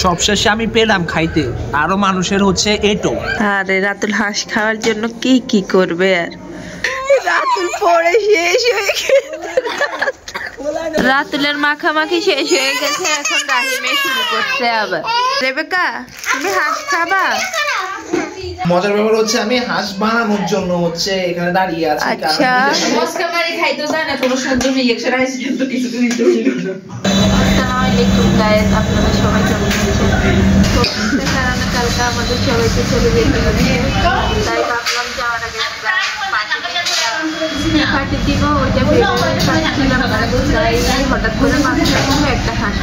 সবশেষে আমি পেলাম খাইতে, আরো মানুষের হচ্ছে এটো। আরে রাতুল হাঁস খাওয়ার জন্য কি কি করবে আর রাতুল পরে শেষ হয়ে গেছে, রাতুলের মাখামাখি শেষ হয়ে গেছে, এখন রাহিমে শুরু করছে আবার। রেবেকা তুমি হাঁস খাবা? মজার ব্যাপার হচ্ছে আমি হাঁস বানানোর জন্য হচ্ছে এখানে দাঁড়িয়ে আছি। আচ্ছা মস্কা মারি খাইতে যায় না, কোনো সুন্দর রিঅ্যাকশন আসছে কিন্তু কিছু দিতে হলো না। আসসালামু আলাইকুম গাইস, আপনারা সবাই কেমন আছেন? তো কারণে কালকে আমাদের সবাইকে চলে যেতে হবে, তাই ভাবলাম যাওয়ার আগে পার্টির দিনও ওইটা পাচ্ছিলাম না, তাই হঠাৎ করে মাথায় একটা হাঁস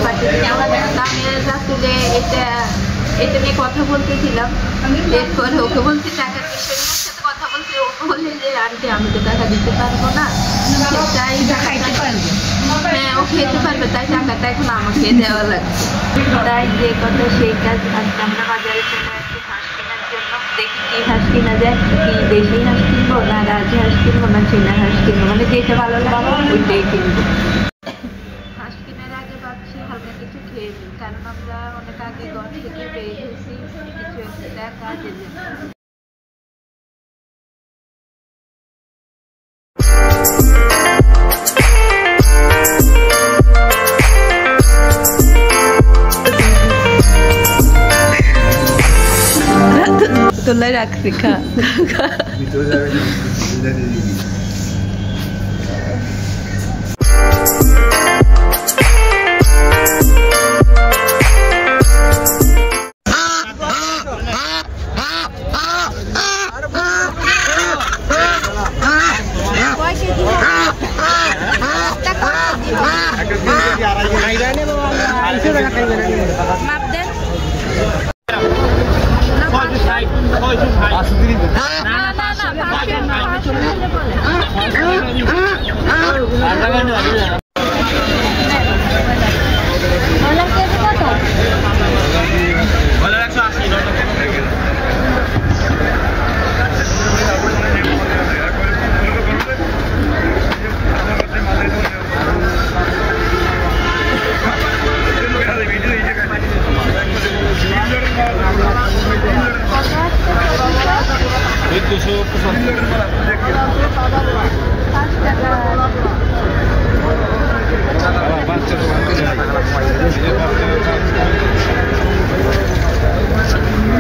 পার্টির দিন আমি রাতুলে এটা নিয়ে কথা বলতেছিলাম। এরপরে ওকে বলছি টাকার বিষয়ে সাথে কথা বলতে, ও বলে যে আন্টি আমি তো টাকা দিতে পারবো না, তাই খাইতে পারবে। হ্যাঁ ও খেতে পারবে, তাই টাকাটা এখন আমাকে দেওয়া লাগছে। তাই যে কথা সেই কাজ। আজকে আমরা বাজারে চলে আসছি হাঁস কেনার জন্য। দেখি কি হাঁস কিনা যায়, কি দেশি হাঁস কিনবো না রাজহাঁস কিনবো না চীনা হাঁস কিনবো, মানে যেটা ভালো লাগবে ওইটাই কিনবো। হাঁস কেনার আগে ভাবছি হালকা কিছু খেয়ে নিই, কারণ আমরা অনেক আগে ঘর থেকে বের হয়েছি কিছু একটা কাজের জন্য। তোলাই রাখছি খা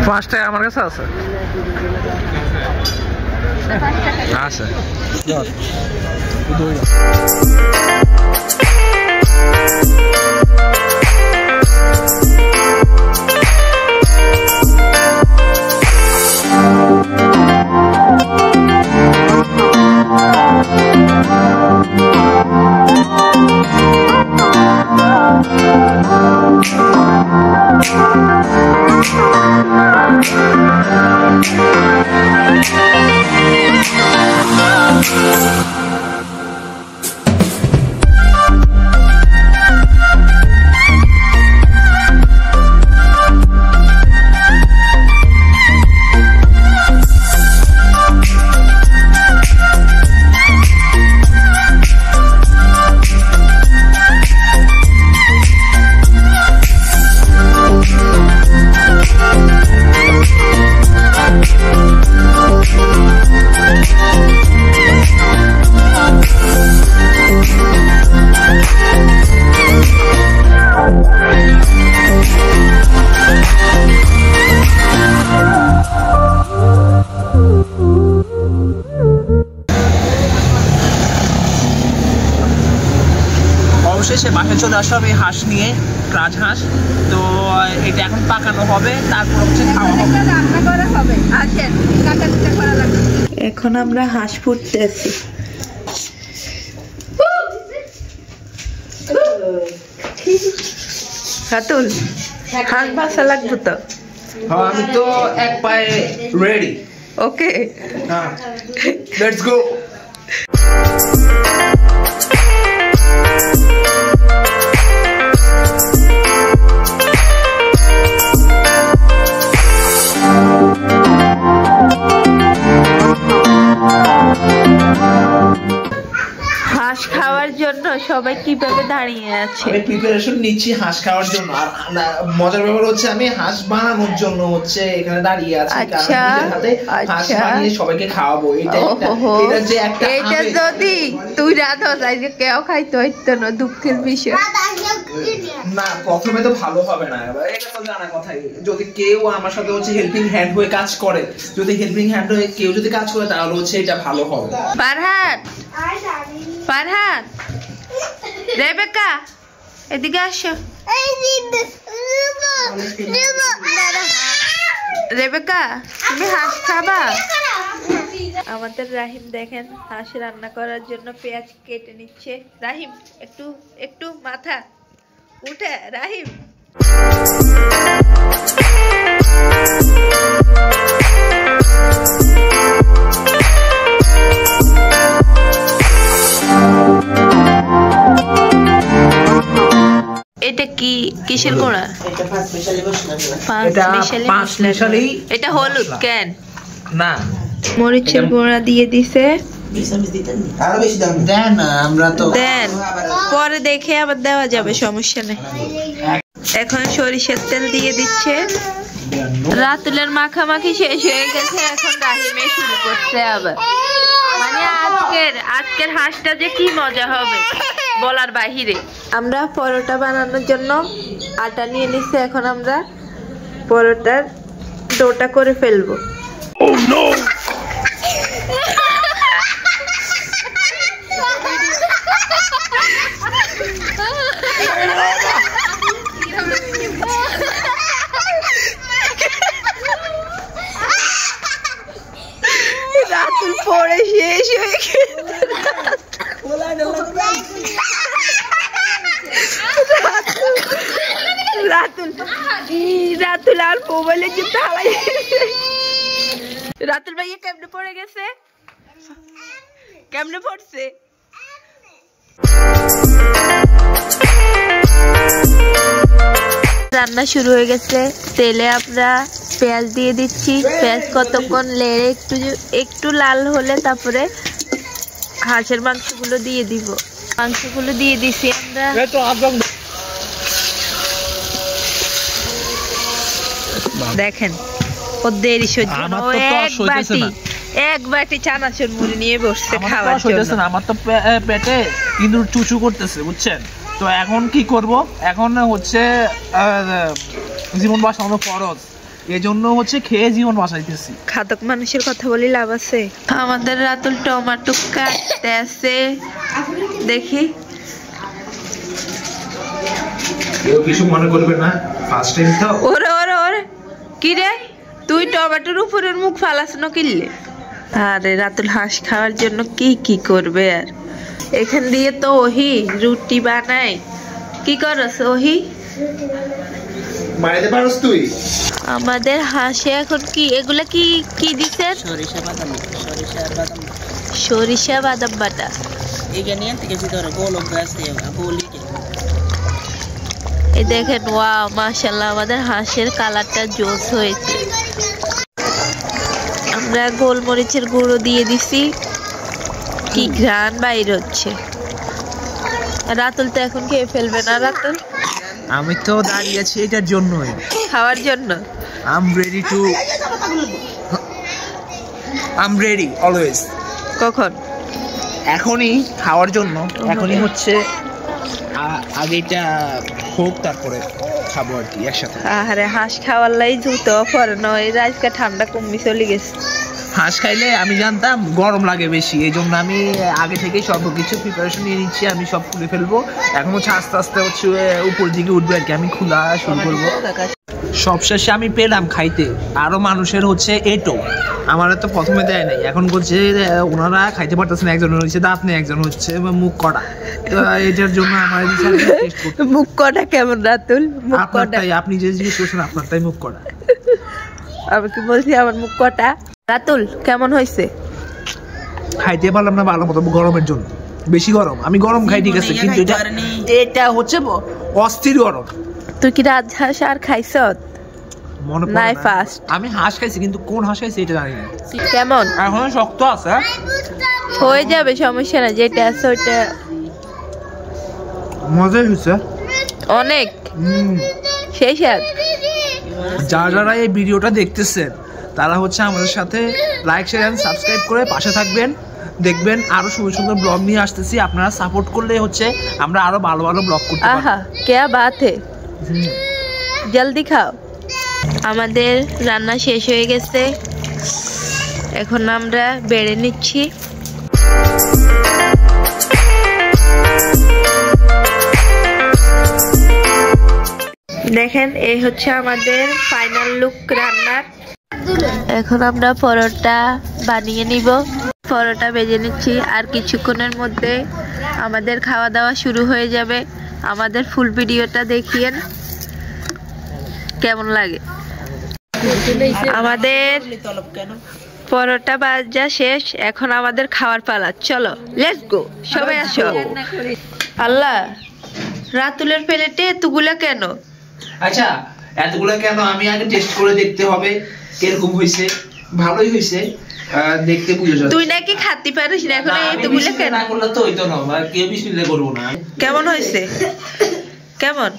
পাঁচটা আমার কাছে আছে আছে অবশেষে বাসায় চলে আসলাম এই হাঁস নিয়ে, রাজহাঁস। তো এটা এখন পাকানো হবে, তারপর হচ্ছে খাওয়া হবে, রান্না করা হবে। আসেন কাটাকুটা করা লাগবে। এখন আমরা হাঁস ফুটতেছি। রাতুল হাঁস ভাষা লাগবে তো? আমি তো এক পায়ে রেডি। Okay let's go. হাঁস খাওয়ার জন্য সবাই কিভাবে দাঁড়িয়ে আছে। আমি প্রিপারেশন নিচ্ছি হাঁস খাওয়ার জন্য। আর মজার ব্যাপার হচ্ছে আমি হাঁস বানানোর জন্য হচ্ছে এখানে দাঁড়িয়ে আছি। আচ্ছা, হাঁস বানিয়ে সবাইকে খাওয়াবো। এটা যে একটা এটা যদি তুই রাধা আজকে কেউ খাইতে হইতো না, দুঃখের বিষয়। না প্রথমে তো ভালো হবে না, এটা তো জানা কথাই। যদি কেউ আমার সাথে হচ্ছে হেল্পিং হ্যান্ড হয়ে কাজ করে, যদি হেল্পিং হ্যান্ড হয়ে কেউ যদি কাজ করে তাহলে হচ্ছে এটা ভালো হবে। ফারহান রেবেকা এদিকে আসো। রেবেকা তুমি হাঁস খাবা? আমাদের রাহিম দেখেন হাঁস রান্না করার জন্য পেঁয়াজ কেটে নিচ্ছে। রাহিম একটু একটু মাথা উঠে। রাহিম এটা কি কিসের গোড়া? এটা হলুদ কেন না, মরিচের গোড়া দিয়ে দিছে। দেন পরে দেখে আবার দেওয়া যাবে, সমস্যা নেই। এখন সরিষার তেল দিয়ে দিচ্ছে। রাতুলের মাখামাখি শেষ হয়ে গেছে, এখন রাহিমে শুরু করছে আবার। মানে আজকের হাঁসটা যে কি মজা হবে বলার বাহিরে। আমরা পরোটা বানানোর জন্য আটা নিয়ে নিচ্ছি। এখন আমরা পরোটার ডোটা করে ফেলবো। রাতুল পরে শেষ হয়ে গেছে। রাতুল আর মোবাইলে জুতা হালাই। রাতুল ভাইয়া কেমনে পড়ে গেছে? কেমনে পড়ছে? রান্না শুরু হয়ে গেছে। তেলে আমরা পেঁয়াজ দিয়ে দিচ্ছি। পেঁয়াজ কতক্ষণ লেড়ে একটু লাল হলে তারপরে হাঁসের মাংসগুলো দিয়ে দিব। মাংসগুলো দিয়ে দিছি আমরা। দেখেন ও দেরি সহ্য না, এক বাটি চানাচুর মুড়ি নিয়ে বসছে খাওয়ার জন্য। আমার তো পেটে কিন্তু চুচু করতেছে, বুঝছেন? তো এখন কি করব? এখন হচ্ছে জীবন বাঁচানো ফরজ, এজন্য হচ্ছে খেয়ে জীবন বাঁচাইতেছি। খাদক মানুষের কথা বলি লাভ আছে? আমাদের রাতুল টমেটো কাটতে আছে, দেখি। কিছু মনে করবে না, ফার্স্ট টাইম তো। ওরে ওরে ওরে কি রে, তুই টমেটোর উপরের মুখ ফালাস না কিনলে? আরে রাতুল হাঁস খাওয়ার জন্য কি কি করবে। আর এখান দিয়ে তো ওহি রুটি বানায়। কি করছ ওহি? মারিতে পারছ তুই? আমাদের হাঁসে এখন কি এগুলা কি কি দিছে? সরিষা বাদাম বাটা। এই দেখেন, ওয়াও মাশাআল্লাহ, আমাদের হাঁসের কালারটা জোস হয়েছে। আমরা গোলমরিচের গুঁড়ো দিয়ে দিছি, কি ঘ্রাণ বাইর হচ্ছে। রাতুল তো এখন খেয়ে ফেলবে না? রাতুল আমি তো দাঁড়িয়ে আছি এটার জন্যই, খাওয়ার জন্য। I'm ready always. কখন? এখনই খাওয়ার জন্য। এখনই হচ্ছে আগেটা হোক, তারপরে খাবো আর কি একসাথে। আরে হাঁস খাওয়ার লাই জুতো পরে নয়, আজকে ঠান্ডা কমে চলে গেছে। হাঁস খাইলে আমি জানতাম গরম লাগে বেশি, এই জন্য আমি আগে থেকে সব কিছু প্রিপারেশন নিয়ে নিচ্ছি। আমি সব খুলে ফেলবো। এখন হচ্ছে আস্তে আস্তে হচ্ছে উপর দিকে উঠবে আর কি, আমি খোলা শুরু করবো। সবশেষে আমি পেলাম খাইতে, আরো মানুষের হচ্ছে এটো আমার তো প্রথমে দেয় নাই, এখন বলছে ওনারা খাইতে পারতেছেন। একজনের হচ্ছে দাঁত নেই, একজন হচ্ছে মুখ কড়া। তো এটার জন্য আমার মুখ কড়া কেমন রাতুল? মুখ কড়া আপনি যে জিজ্ঞেস করছেন আপনারটাই মুখ কড়া। আমি কি বলছি আমার মুখ কটা? রাতুল কেমন হয়েছে? খাইতে পারলাম না ভালো মতো, গরমের জন্য বেশি গরম। আমি গরম খাই ঠিক আছে, কিন্তু এটা হচ্ছে অস্থির গরম। তুই কি রাজহাঁস আর খাইছ? মনে পড়ে না। ফার্স্ট আমি হাঁস খাইছি, কিন্তু কোন হাঁস খাইছি এটা জানি না। কেমন? এখন শক্ত আছে, হয়ে যাবে, সমস্যা না। যেটা আছে ওইটা মজাই হয়েছে অনেক সেই স্বাদ। যারা এই ভিডিওটা দেখতেছেন তারা হচ্ছে আমাদের সাথে লাইক শেয়ার এন্ড সাবস্ক্রাইব করে পাশে থাকবেন। দেখবেন আরো সুন্দর সুন্দর ব্লগ নিয়ে আসতেছি। আপনারা সাপোর্ট করলে হচ্ছে আমরা আরো ভালো ভালো ব্লগ করতে পারবো। আহা क्या बात है, জলদি খাও। আমাদের রান্না শেষ হয়ে গেছে, এখন আমরা বেড়ে নিচ্ছি। দেখেন এই হচ্ছে আমাদের ফাইনাল লুক রান্নার। এখন আমরা পরোটা বানিয়ে নিব, পরোটা ভেজে নিচ্ছি। আর কিছুক্ষণের মধ্যে আমাদের খাওয়া দাওয়া শুরু হয়ে যাবে। আমাদের ফুল ভিডিওটা দেখিয়েন কেমন লাগে। আমাদের পরোটা ভাজা শেষ, এখন আমাদের খাওয়ার পালা। চলো লেটস গো, সবাই আসো। আল্লাহ, রাতুলের প্লেটে এতগুলা কেন? আচ্ছা এতগুলা কেন আমি আগে টেস্ট করে দেখতে হবে কিরকম হইছে। ভালোই হইছে, দেখতে বুঝে যাচ্ছে। তুই নাকি খাতি পারিস না, এখন এতগুলা কেন? না করলে তো হইতো না, কেউ বিসমিল্লাহ করব না। কেমন হইছে? কেমন?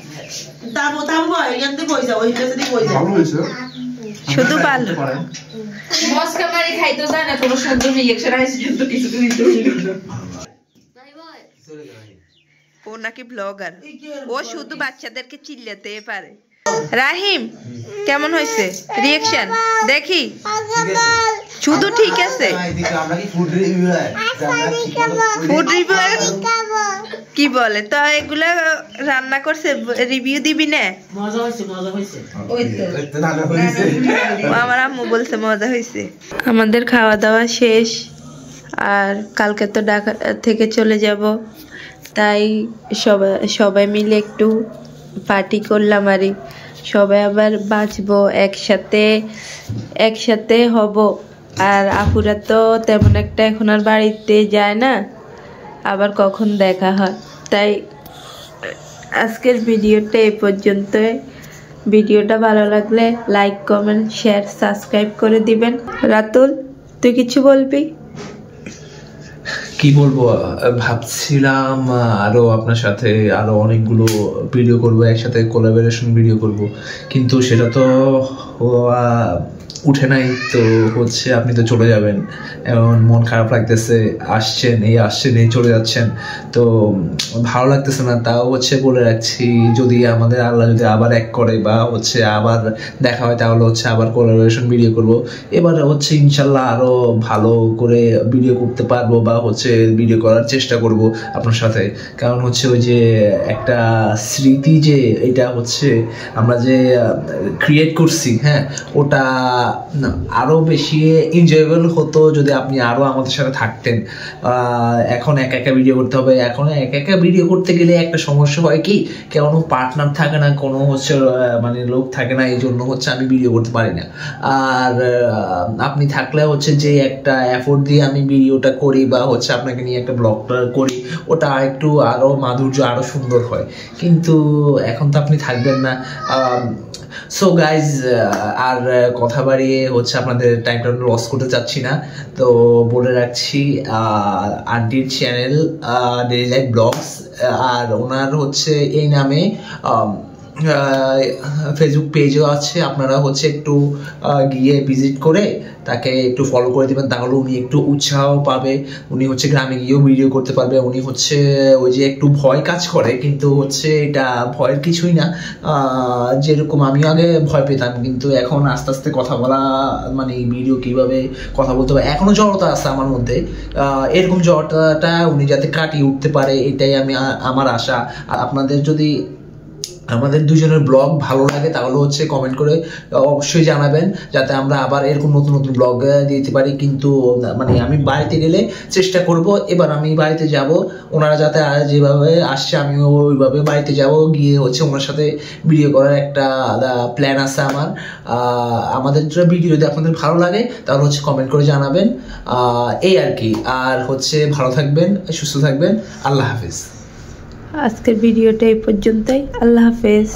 শুধু ভালো। মস্কা মারি খাইতে যায় না, কোনো সুন্দর রিঅ্যাকশন আসে কিন্তু কিছু ও নাকি ব্লগার, ও শুধু বাচ্চাদেরকে চিল্লাতে পারে। রাহিম কেমন হয়েছে রিঅ্যাকশন দেখি? শুধু ঠিক আছে। ফুড রিভিউ কি বলে তো, এগুলা রান্না করছে, রিভিউ দিবি না? আমার আম্মু বলছে মজা হয়েছে। আমাদের খাওয়া দাওয়া শেষ, আর কালকে তো ঢাকা থেকে চলে যাব, তাই সবাই মিলে একটু পার্টি করলাম। আর সবাই আবার বাঁচবো, একসাথে হব। আর আপুরা তো তেমন একটা এখন আর বাড়িতে যায় না, আবার কখন দেখা হয়। তাই আজকের ভিডিওটা এই পর্যন্তই। ভিডিওটা ভালো লাগলে লাইক কমেন্ট শেয়ার সাবস্ক্রাইব করে দিবেন। রাতুল, তুই কিছু বলবি? কি বলবো, ভাবছিলাম আরো আপনার সাথে আরো অনেকগুলো ভিডিও করব, একসাথে কোলাবোরেশন ভিডিও করব, কিন্তু সেটা তো উঠে নাই। তো হচ্ছে আপনি তো চলে যাবেন, এমন মন খারাপ লাগতেছে। আসছেন এই চলে যাচ্ছেন, তো ভালো লাগতেছে না। তাও হচ্ছে বলে রাখছি, যদি আমাদের আল্লাহ যদি আবার এক করে বা হচ্ছে আবার দেখা হয়, তাহলে হচ্ছে আবার কোলাবোরেশন ভিডিও করব। এবার হচ্ছে ইনশাল্লাহ আরো ভালো করে ভিডিও করতে পারবো, বা হচ্ছে ভিডিও করার চেষ্টা করব আপনার সাথে। কারণ হচ্ছে ওই যে একটা স্মৃতি, যে এটা হচ্ছে আমরা যে ক্রিয়েট করছি, হ্যাঁ, ওটা আরো বেশি এনজয়েবল হতো যদি আপনি আরো আমাদের সাথে থাকতেন। এখন একা ভিডিও করতে হবে। এখন একা ভিডিও করতে গেলে একটা সমস্যা হয় কি, কোনো পার্টনার থাকে না, কোনো হচ্ছে মানে লোক থাকে না, এই জন্য হচ্ছে আমি ভিডিও করতে পারি না। আর আপনি থাকলে হচ্ছে যে একটা এফোর্ট দিয়ে আমি ভিডিওটা করি বা হচ্ছে আপনাকে নিয়ে একটা ব্লগটা করি, ওটা একটু আরো মাধুর্য আরো সুন্দর হয়। কিন্তু এখন তো আপনি থাকবেন না। সো গাইজ, আর কথা বাড়িয়ে হচ্ছে আপনাদের টাইমটা লস করতে চাচ্ছি না, তো বলে রাখছি আন্টির চ্যানেল ডেইলি লাইফ ব্লগস, আর ওনার হচ্ছে এই নামে ফেসবুক পেজও আছে। আপনারা হচ্ছে একটু গিয়ে ভিজিট করে তাকে একটু ফলো করে দেবেন, তাহলে উনি একটু উৎসাহ পাবে। উনি হচ্ছে গ্রামে গিয়েও ভিডিও করতে পারবে। উনি হচ্ছে ওই যে একটু ভয় কাজ করে, কিন্তু হচ্ছে এটা ভয়ের কিছুই না। যেরকম আমিও আগে ভয় পেতাম, কিন্তু এখন আস্তে আস্তে কথা বলা, মানে ভিডিও কিভাবে কথা বলতে হবে, এখনো জড়তা আছে আমার মধ্যে। এরকম জড়তাটা উনি যাতে কাটিয়ে উঠতে পারে, এটাই আমার আশা। আর আপনাদের যদি আমাদের দুজনের ব্লগ ভালো লাগে, তাহলে হচ্ছে কমেন্ট করে অবশ্যই জানাবেন, যাতে আমরা আবার এরকম নতুন নতুন ব্লগ দিতে পারি। কিন্তু মানে আমি বাড়িতে গেলে চেষ্টা করব, এবার আমি বাড়িতে যাব, ওনারা যাতে যেভাবে আসছে আমিও ওইভাবে বাড়িতে যাব, গিয়ে হচ্ছে ওনার সাথে ভিডিও করার একটা প্ল্যান আছে আমার। আমাদের ভিডিও যদি আপনাদের ভালো লাগে তাহলে হচ্ছে কমেন্ট করে জানাবেন, এই আর কি। আর হচ্ছে ভালো থাকবেন, সুস্থ থাকবেন। আল্লাহ হাফিজ। আজকের ভিডিওটা এই পর্যন্তই। আল্লাহ হাফেজ।